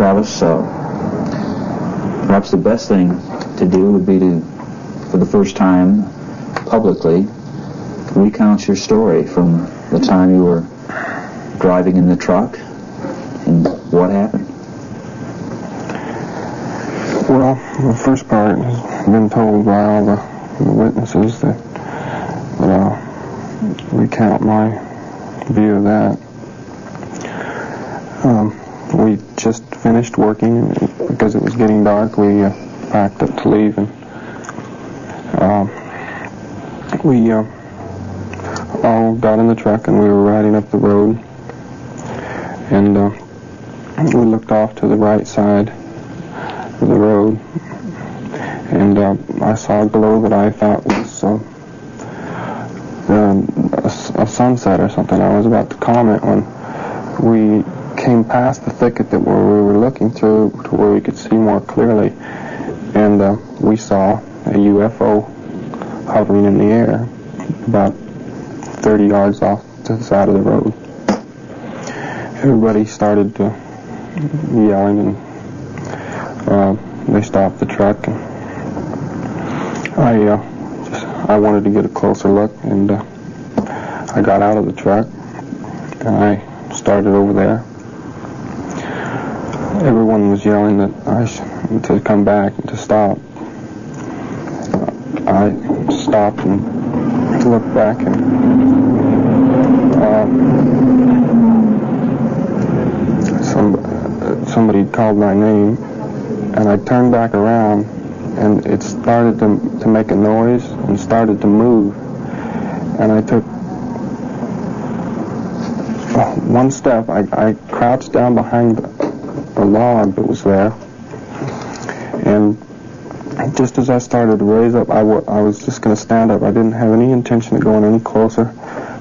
Travis, perhaps the best thing to do would be to, for the first time, publicly, recount your story from the time you were driving in the truck and what happened. Well, the first part has been told by all the witnesses that recount my view of that. We just finished working because it was getting dark. We packed up to leave, and we all got in the truck and we were riding up the road, and we looked off to the right side of the road, and I saw a glow that I thought was a sunset or something. I was about to comment when we came past the thicket that we were looking through to where we could see more clearly, and we saw a UFO hovering in the air about 30 yards off to the side of the road. Everybody started yelling, and they stopped the truck, and I wanted to get a closer look, and I got out of the truck and I started over there. Everyone was yelling that to come back and to stop. I stopped and looked back, and somebody called my name, and I turned back around, and it started to make a noise and started to move, and I took one step. I crouched down behind a log that was there, and just as I started to raise up, I was just going to stand up. I didn't have any intention of going any closer,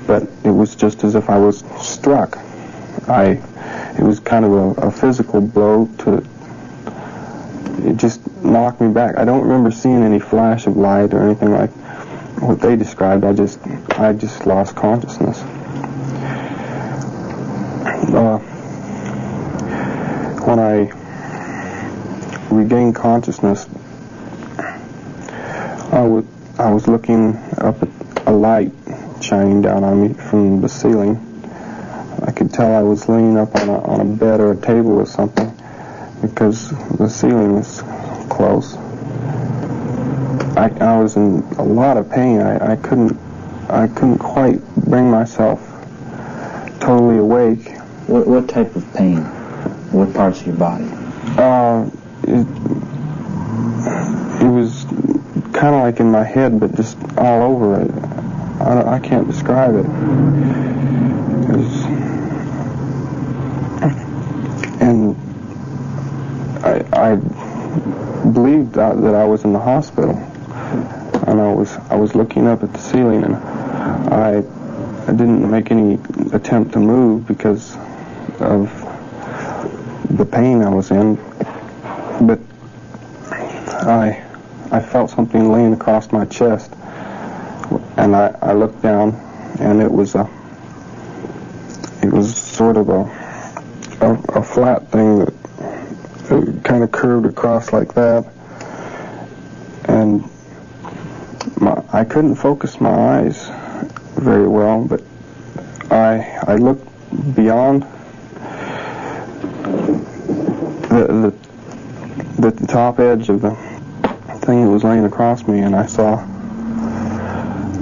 but it was just as if I was struck. It was kind of a physical blow it just knocked me back. I don't remember seeing any flash of light or anything like what they described. I just lost consciousness. When I regained consciousness, I was looking up at a light shining down on me from the ceiling. I could tell I was leaning up on a bed or a table or something because the ceiling was close. I was in a lot of pain. I couldn't quite bring myself totally awake. What type of pain? What parts of your body? It was kind of like in my head, but just all over it. I can't describe it. And I believed that I was in the hospital, and I was looking up at the ceiling, and I didn't make any attempt to move because of the pain I was in, but I felt something laying across my chest, and I looked down, and it was sort of a flat thing that kind of curved across like that, and I couldn't focus my eyes very well, but I looked beyond the top edge of the thing that was laying across me, and I saw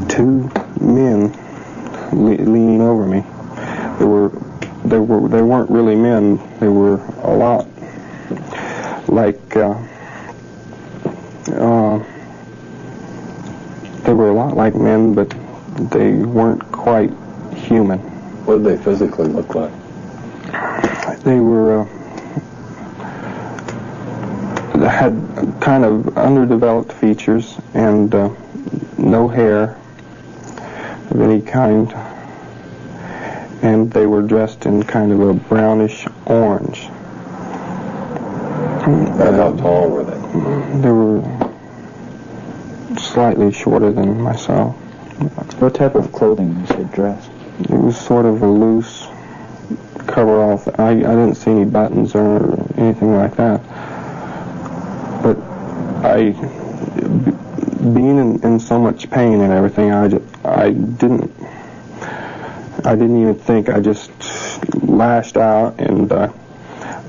two men leaning over me. They weren't really men. They were a lot like men, but they weren't quite human. What did they physically look like? They were had kind of underdeveloped features and no hair of any kind, and they were dressed in kind of a brownish orange. And how tall were they? They were slightly shorter than myself. What type of clothing was they dressed? It was sort of a loose cover all. I didn't see any buttons or anything like that. But being in so much pain and everything, I didn't even think. I just lashed out and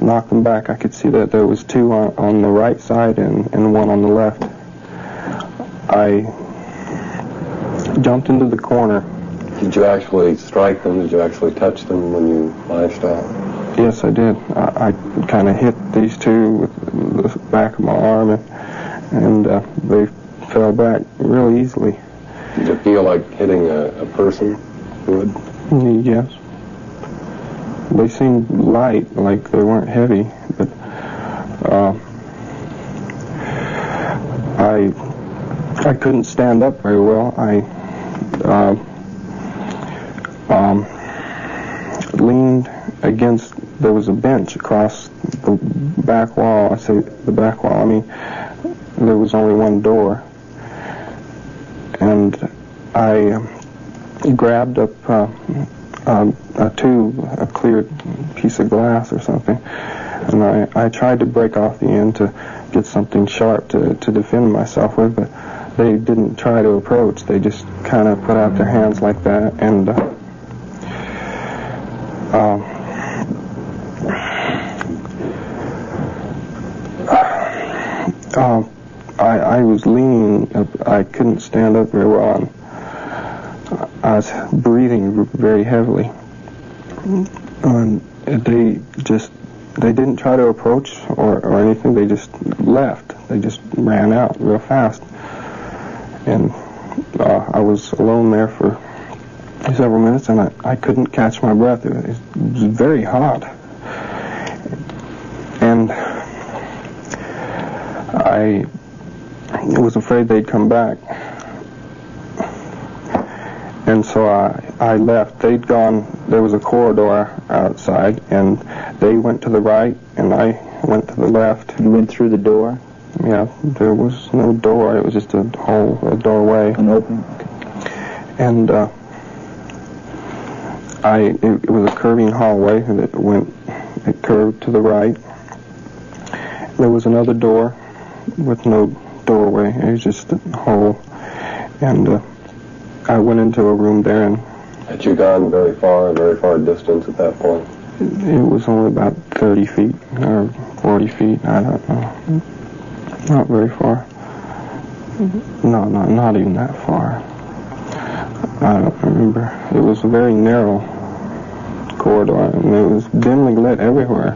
knocked them back. I could see that there was two on the right side and one on the left. I jumped into the corner. Did you actually strike them? Did you actually touch them when you lashed out? Yes, I did. I kind of hit these two with the back of my arm, and they fell back really easily. Did it feel like hitting a person would? Yes. They seemed light, like they weren't heavy, but I couldn't stand up very well. I leaned against, there was a bench across the back wall. I say the back wall, I mean there was only one door, and I grabbed up a tube, a clear piece of glass or something, and I tried to break off the end to get something sharp to defend myself with, but they didn't try to approach. They just kind of put out their hands like that, and I was leaning up. I couldn't stand up very well, and I was breathing very heavily. And they didn't try to approach or anything. They just left. They just ran out real fast. And I was alone there for several minutes, and I couldn't catch my breath. It was very hot. And I was afraid they'd come back. And so I left. They'd gone, there was a corridor outside, and they went to the right, and I went to the left. You went through the door? Yeah, there was no door. It was just a doorway. An opening? And it was a curving hallway, and it curved to the right. There was another door with no doorway. It was just a hole. And I went into a room there, and... Had you gone very far distance at that point? It was only about 30 feet or 40 feet. I don't know. Not very far. No, not even that far. I don't remember. It was a very narrow corridor, and it was dimly lit everywhere.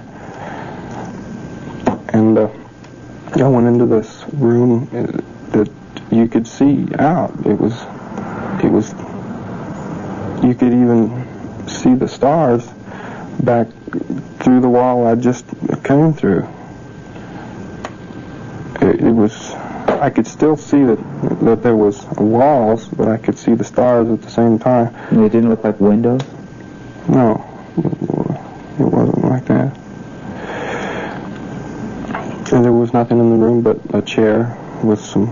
And I went into this room that you could see out. It was. You could even see the stars back through the wall I just came through. It was. I could still see that there was walls, but I could see the stars at the same time. They didn't look like windows? No, it wasn't like that. And there was nothing in the room but a chair with some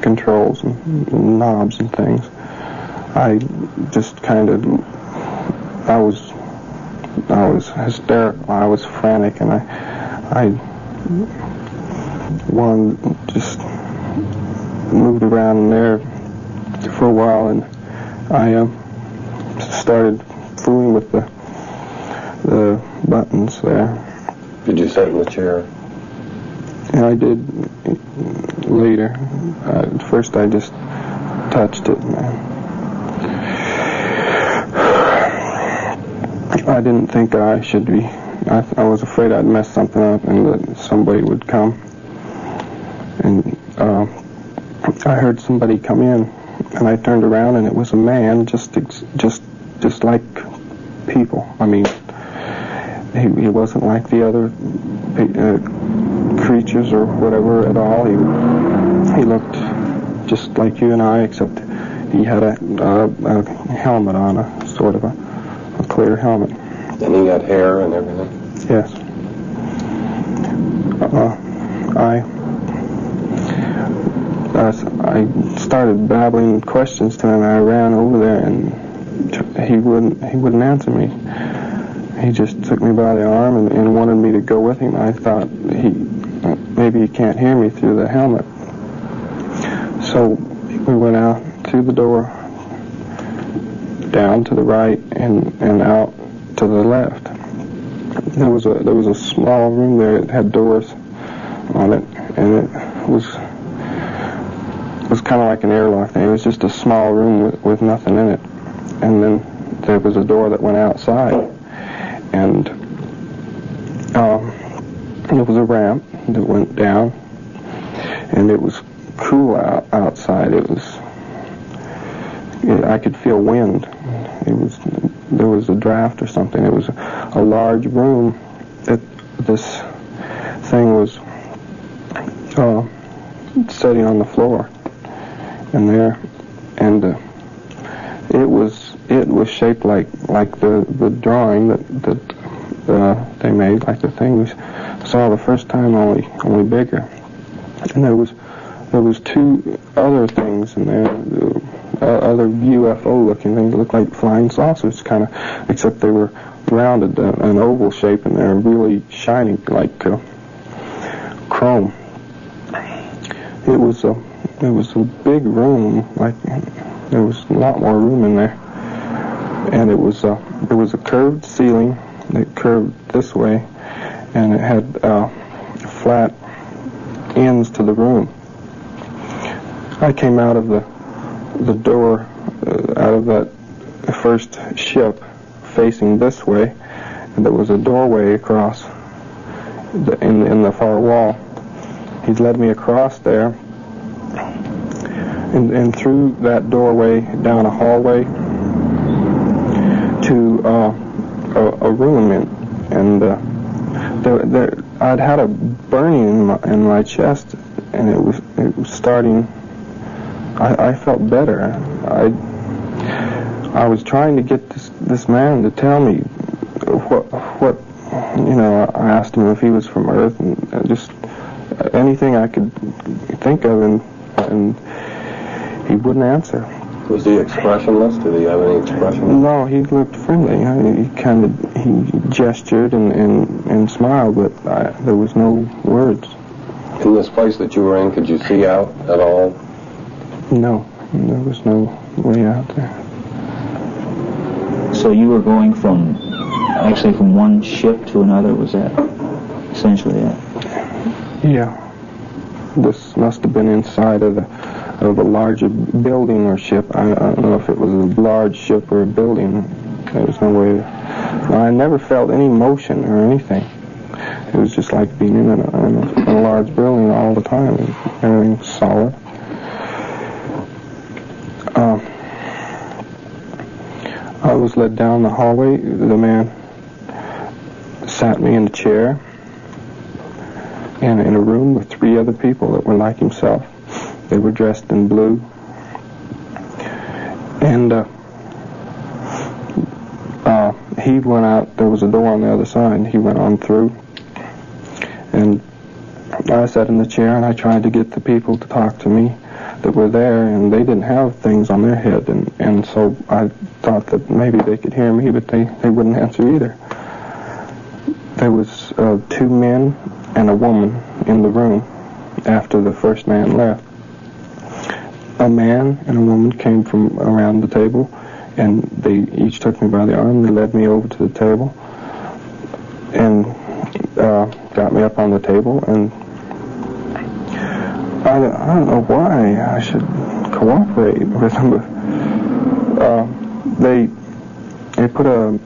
controls and knobs and things. I just kind of, I was hysterical. I was frantic, and I just moved around in there for a while, and I started fooling with the buttons there. Did you sit in the chair? And I did later. At first I just touched it. I didn't think I should be. I was afraid I'd mess something up and that somebody would come. And I heard somebody come in, and I turned around, and it was a man, just like people. I mean, he wasn't like the other creatures or whatever at all. He looked just like you and I, except he had a helmet on, a sort of a clear helmet. And he had hair and everything? Yes. I started babbling questions to him. I ran over there, and he wouldn't answer me. he just took me by the arm and wanted me to go with him. I thought maybe he can't hear me through the helmet. So we went out through the door, down to the right, and out to the left. There was a small room there. It had doors on it, and it was kind of like an airlock thing. It was just a small room with nothing in it. And then there was a door that went outside, and there was a ramp that went down, and it was cool outside. I could feel wind. There was a draft or something. It was a large room. This thing was sitting on the floor in there, and it was shaped like the drawing that they made, like the thing we saw the first time, only bigger. And there was two other things in there, other UFO-looking things that looked like flying saucers, kind of, except they were rounded, an oval shape, and they're really shiny, like chrome. It was a big room, like there was a lot more room in there, and there was a curved ceiling that curved this way, and it had flat ends to the room. I came out of the door, out of that first ship, facing this way, and there was a doorway across in the far wall. He led me across there, and through that doorway down a hallway to a room, and I'd had a burning in my chest, and it was starting. I felt better. I was trying to get this man to tell me what I asked him if he was from Earth, and just anything I could think of, and he wouldn't answer. Was he expressionless? Did he have any expression? No, he looked friendly. He gestured and smiled, but there was no words. In this place that you were in, could you see out at all? No, there was no way out there. So you were going from one ship to another, was that essentially it? Yeah. This must have been inside of a larger building or ship. I don't know if it was a large ship or a building. There was no way. I never felt any motion or anything. It was just like being in a large building all the time. Everything was solid. I was led down the hallway. The man sat me in a chair and in a room with 3 other people that were like himself. They were dressed in blue. And he went out. There was a door on the other side. He went on through. And I sat in the chair, and I tried to get the people to talk to me that were there, and they didn't have things on their head, and so I thought that maybe they could hear me, but they wouldn't answer either. There was 2 men and a woman in the room after the first man left. A man and a woman came from around the table, and they each took me by the arm. They led me over to the table and got me up on the table, and I don't know why I should cooperate with them, but they put a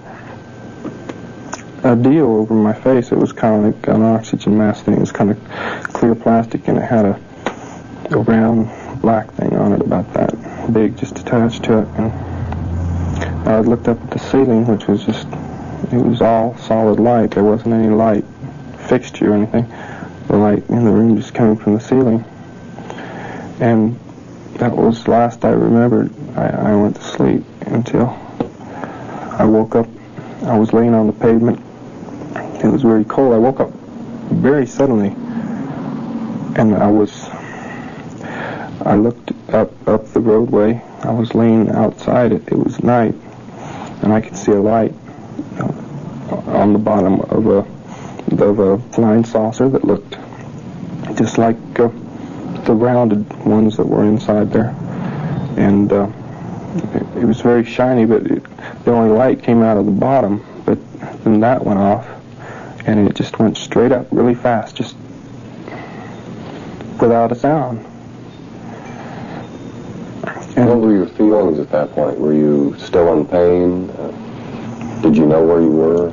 deal over my face. It was kind of like an oxygen mask thing. It was kind of clear plastic, and it had a round black thing on it about that big, just attached to it. And I looked up at the ceiling, which was it was all solid light. There wasn't any light fixture or anything. The light in the room just came from the ceiling. And that was last I remembered. I went to sleep until I woke up. I was laying on the pavement. It was very cold. I woke up very suddenly, and I looked up the roadway. I was laying outside. It was night, and I could see a light on the bottom of a flying saucer that looked just like the rounded ones that were inside there. And it was very shiny, but the only light came out of the bottom, but then that went off, and it just went straight up really fast, just without a sound. And what were your feelings at that point? Were you still in pain? Did you know where you were?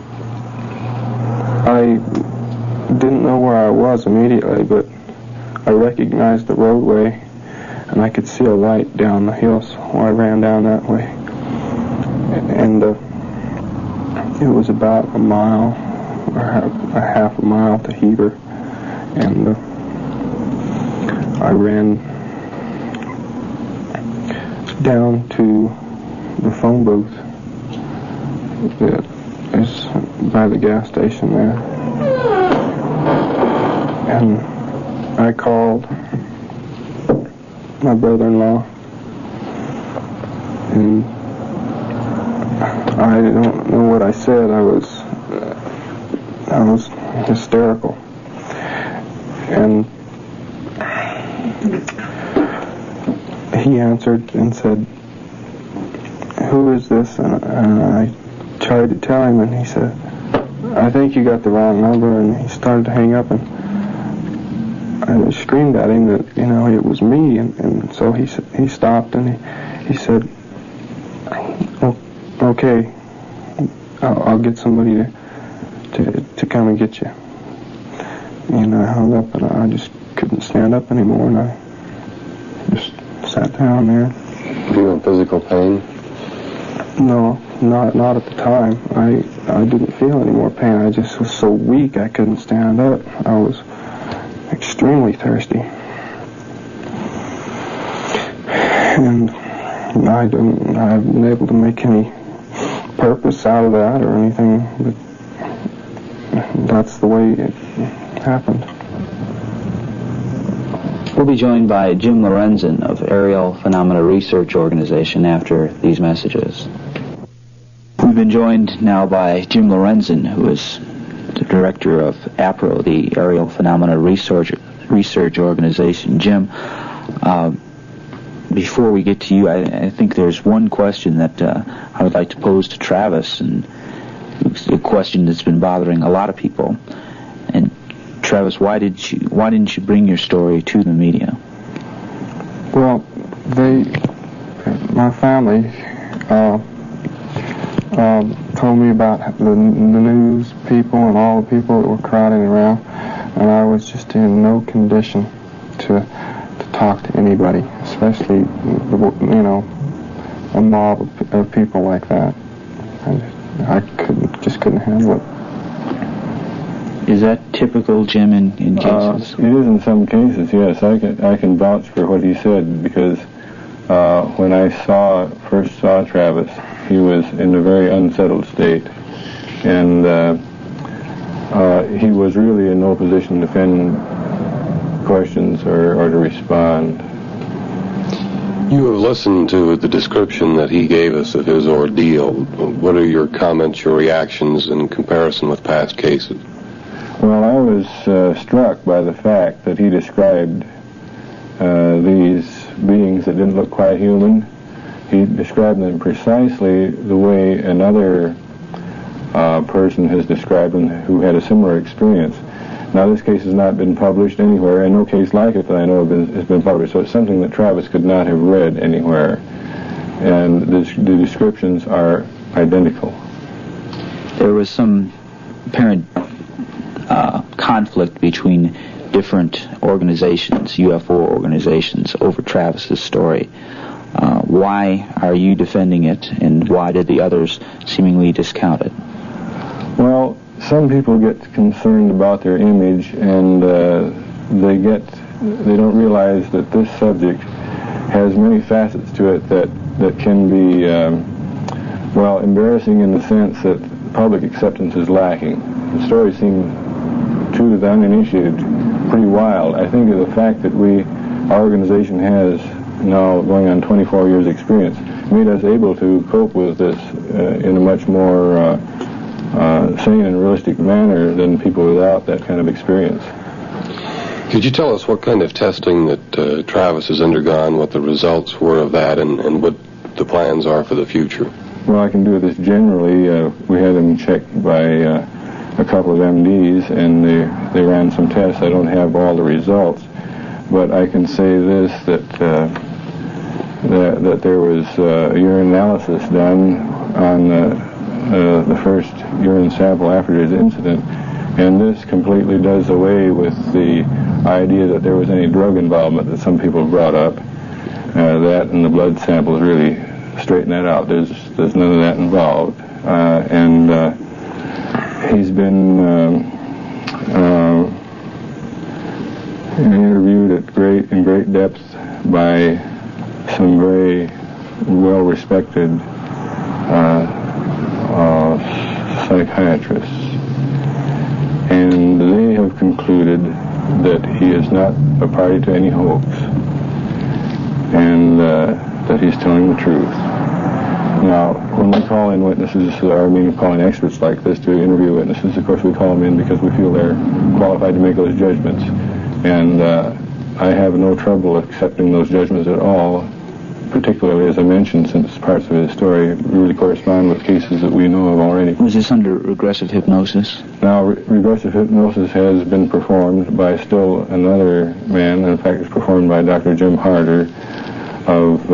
I didn't know where I was immediately, but I recognized the roadway, and I could see a light down the hill, so I ran down that way. And it was about a mile, or a half a mile to Heber, and I ran down to the phone booth that is by the gas station there, and I called my brother-in-law, and I don't know what I said. I was hysterical, and he answered and said, "Who is this?" And I tried to tell him, and he said, "I think you got the wrong number," and he started to hang up, and I screamed at him that, it was me, and so he stopped, and he said, "Oh, okay, I'll get somebody to come and get you." And I hung up, and I just couldn't stand up anymore, and I just sat down there. Were you in physical pain? No, not at the time. I didn't feel any more pain. I just was so weak I couldn't stand up. I was extremely thirsty, and I haven't been able to make any purpose out of that or anything, but that's the way it happened. We'll be joined by Jim Lorenzen of Aerial Phenomena Research Organization after these messages. We've been joined now by Jim Lorenzen, who is the director of APRO, the Aerial Phenomena Research Organization. Jim, before we get to you, I think there's one question that I would like to pose to Travis, and it's a question that's been bothering a lot of people. And Travis, why didn't you bring your story to the media? Well, my family told me about the news people and all the people that were crowding around, and I was just in no condition to talk to anybody, especially a mob of people like that. I couldn't handle it. Is that typical, Jim, in cases? It is in some cases, yes. I can vouch for what he said, because when I first saw Travis, he was in a very unsettled state, and he was really in no position to defend questions or to respond. You have listened to the description that he gave us of his ordeal. What are your comments, your reactions in comparison with past cases? Well, I was struck by the fact that he described these beings that didn't look quite human. He described them precisely the way another person has described them who had a similar experience. Now, this case has not been published anywhere, and no case like it that I know of has been published, so it's something that Travis could not have read anywhere. And the descriptions are identical. There was some apparent conflict between different organizations, UFO organizations, over Travis's story. Why are you defending it, and why did the others seemingly discount it? Well, some people get concerned about their image, and they don't realize that this subject has many facets to it that can be embarrassing in the sense that public acceptance is lacking. The stories seem, to the uninitiated, pretty wild. I think of the fact that our organization has now going on 24 years experience made us able to cope with this in a much more sane and realistic manner than people without that kind of experience. Could you tell us what kind of testing that Travis has undergone, what the results were of that, and what the plans are for the future? Well, I can do this generally. We had him checked by a couple of MDs, and they ran some tests. I don't have all the results, but I can say this, that there was a urine analysis done on the first urine sample after his incident, and this completely does away with the idea that there was any drug involvement that some people brought up. That and the blood samples really straighten that out. There's none of that involved, and he's been interviewed in great depth by some very well-respected psychiatrists, and they have concluded that he is not a party to any hoax, and that he's telling the truth. Now, when we call in witnesses, calling experts like this to interview witnesses, of course we call them in because we feel they're qualified to make those judgments, and I have no trouble accepting those judgments at all, particularly, as I mentioned, since parts of his story really correspond with cases that we know of already. Was this under regressive hypnosis? Now, regressive hypnosis has been performed by still another man. In fact, it's performed by Dr. Jim Harder of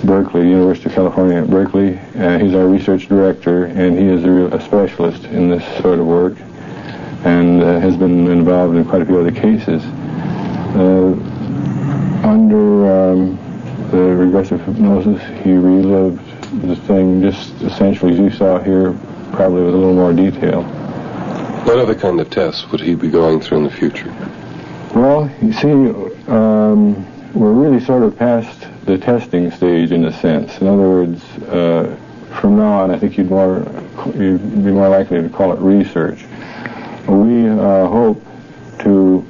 Berkeley, University of California at Berkeley. He's our research director, and he is a specialist in this sort of work, and has been involved in quite a few other cases. Under the regressive hypnosis, he relived the thing just essentially as you saw here, probably with a little more detail. What other kind of tests would he be going through in the future? Well, you see, we're really sort of past the testing stage in a sense. In other words, from now on, I think you'd be more likely to call it research. We hope to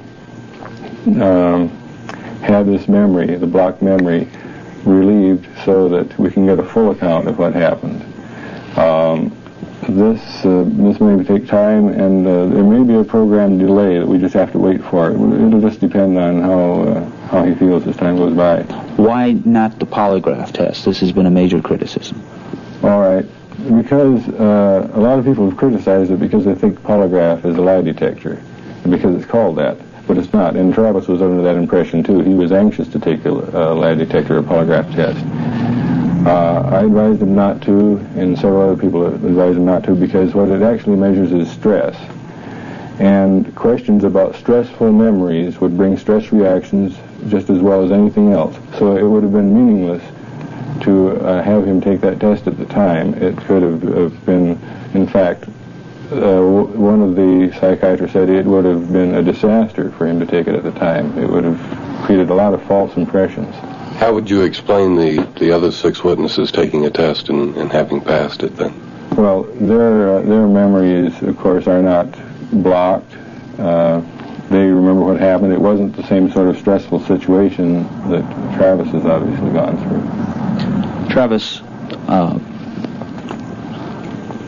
have this memory, the blocked memory, relieved so that we can get a full account of what happened. This may take time, and there may be a program delay that we just have to wait for. It'll just depend on how he feels as time goes by. Why not the polygraph test? This has been a major criticism. All right. Because a lot of people have criticized it because they think polygraph is a lie detector, because it's called that. But it's not, and Travis was under that impression too. He was anxious to take a lie detector or polygraph test. I advised him not to, and several other people advised him not to, because what it actually measures is stress. And questions about stressful memories would bring stress reactions just as well as anything else. So it would have been meaningless to have him take that test at the time. It could have been, in fact, one of the psychiatrists said it would have been a disaster for him to take it at the time. It would have created a lot of false impressions. How would you explain the other 6 witnesses taking a test and having passed it then? Well, their memories, of course, are not blocked. They remember what happened. It wasn't the same sort of stressful situation that Travis has obviously gone through. Travis,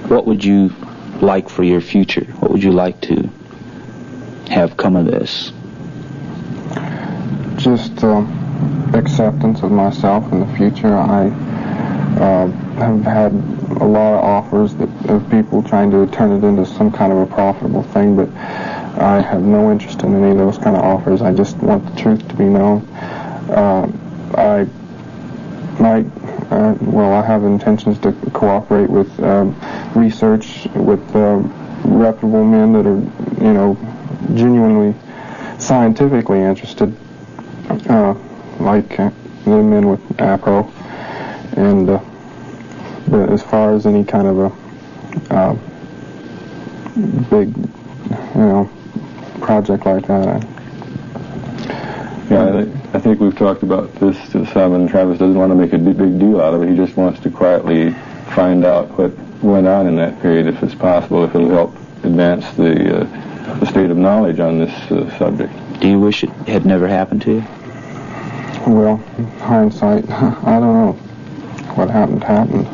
what would you like for your future? What would you like to have come of this? Just acceptance of myself in the future. I have had a lot of offers of people trying to turn it into some kind of a profitable thing, but I have no interest in any of those kind of offers. I just want the truth to be known. I have intentions to cooperate with research with reputable men that are, genuinely scientifically interested, like the men with APRO. And but as far as any kind of a big, project like that, I think we've talked about this to some, and Travis doesn't want to make a big deal out of it. He just wants to quietly find out what went on in that period, if it's possible, if it'll help advance the state of knowledge on this subject. Do you wish it had never happened to you? Well, hindsight, I don't know. What happened happened.